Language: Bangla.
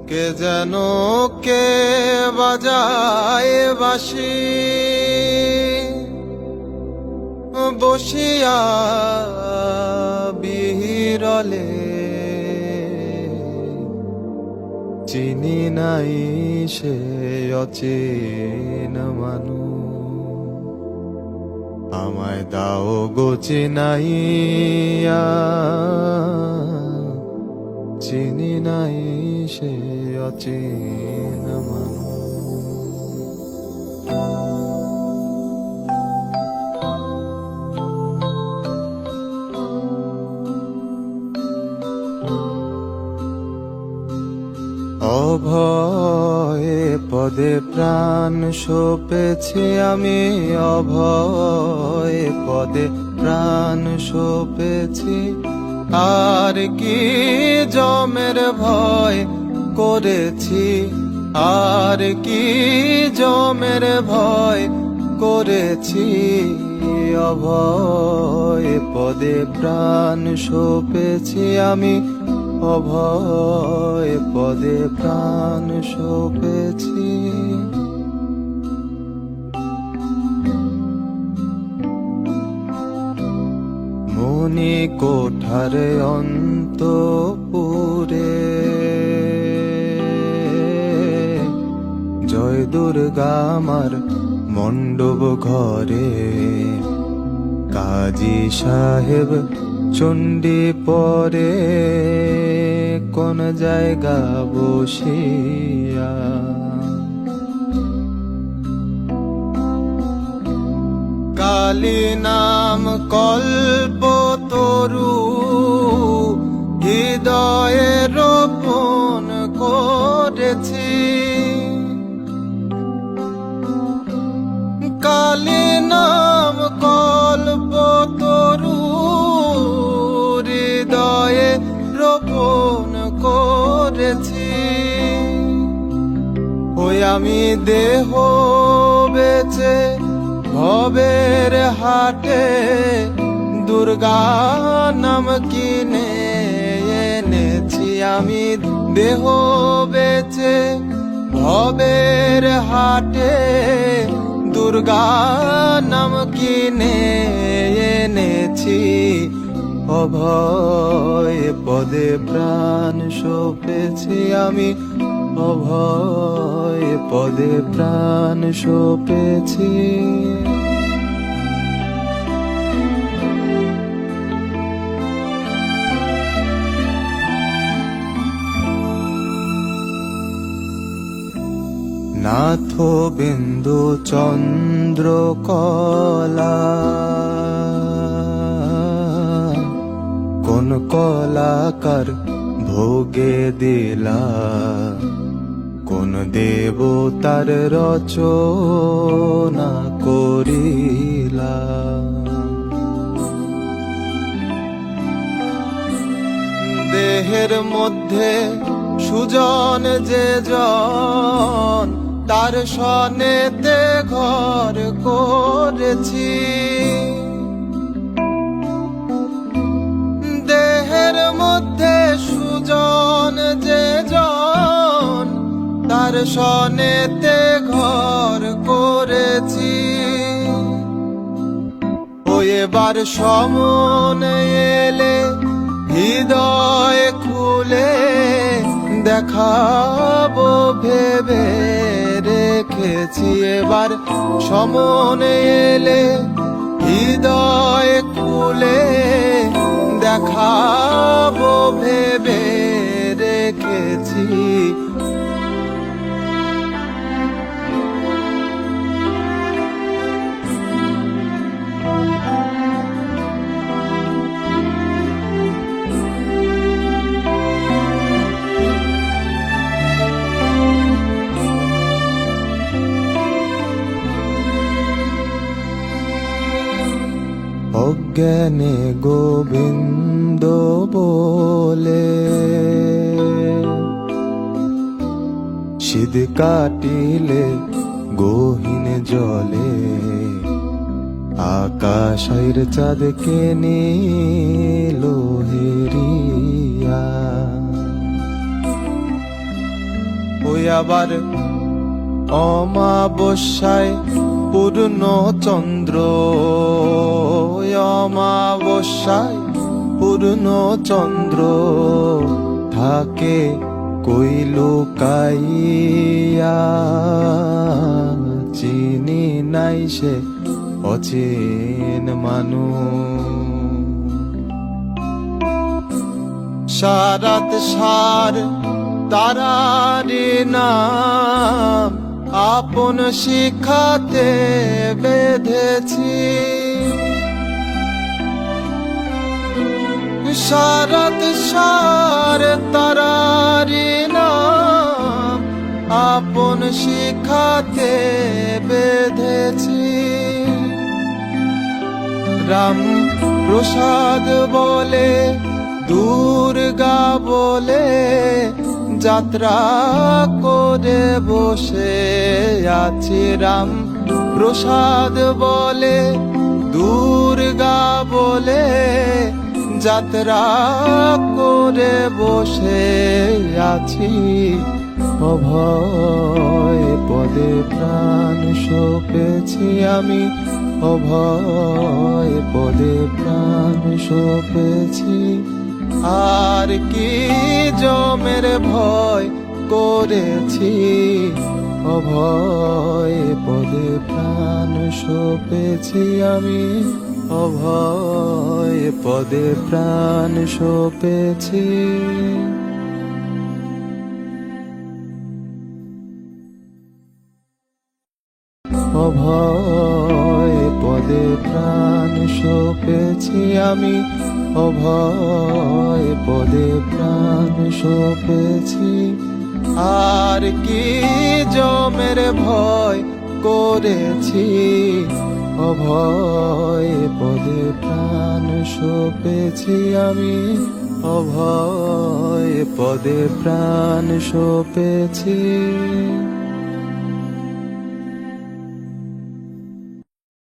কে যেন কে বাজায় বাঁশি বসিয়া বিরলে চিনি নাই সে অচেন মানু আমায় দাও গো চিনাইয়া চিনি নাই সে অচেন মানু অভয়ে পদে প্রাণ সপেছি আমি অভয়ে পদে প্রাণ সপেছি আর কি জমের ভয় করেছি আর কি জমের ভয় করেছি অভয়ে পদে প্রাণ সপেছি আমি অভয় পদে প্রাণ সপেছি মনি কোঠারে অন্তপুরে জয় দুর্গা আমার মণ্ডপ ঘরে কাজী সাহেব চণ্ডী পরে কোন জায়গা বসিয়া কালী নাম কল্পতরু হৃদয়ে রোপণ করেছি কালী নাম কল্পতরু হৃদয়ে রোপণ করেছি ওই আমি দেহ বেচে ভবের হাটে দুর্গা নাম কিনে এনেছি আমি দেহ বেচে ভবের হাটে দুর্গা নাম কিনে এনেছি অভয় পদে প্রাণ সপেছি আমি অভয় পদে প্রাণ সপেছি নাথ বিন্দু চন্দ্র কলা কোন কলাকার ভোগে দিলা কোন দেবতার রচনা করিলা দেহের মধ্যে সুজন যে জন তার সনেতে ঘর করেছি দেহের মধ্যে সুজন যে জন তার সনেতে ঘর করেছি ও এবার সমনে এলে হৃদয় খুলে দেখাবো ভেবে রেখেছি এবার সমনে এলে হৃদয় খুলে দেখাবো ভেবে রেখেছি অজ্ঞানে গোবিন্দ বলে শীত কাটিলে গহীন জলে আকাশের চাঁদকে নিল হেরিয়া আবার অমাবস্যায় পূর্ণ চন্দ্র, অমাবস্যায় পূর্ণ চন্দ্র থাকে কই লুকাইয়া, চিনি নাই সে অচেন মানুষ। সারাত সার তারারি নাম আপন শিখাতে বেঁধেছি, সারাত সার তারারি নাম আপন শিখাতে বেঁধেছি। রাম প্রসাদ বলে দুর্গা বলে যাত্রা করে বসে আছি, রাম প্রসাদ বলে দুর্গা বলে যাত্রা করে বসে আছি। অভয় পদে প্রাণ সপেছি আমি, অভয় পদে প্রাণ সপেছি। আর কি জমের ভয় করেছি, অভয় পদে প্রাণ সপেছি আমি, অভয় পদে প্রাণ সপেছি। অভয় পদে প্রাণ সপেছি আমি, অভয় পদে প্রাণ সপেছি। আর কি জমের ভয় করেছি, অভয় পদে প্রাণ সপেছি আমি, অভয় পদে প্রাণ সপেছি।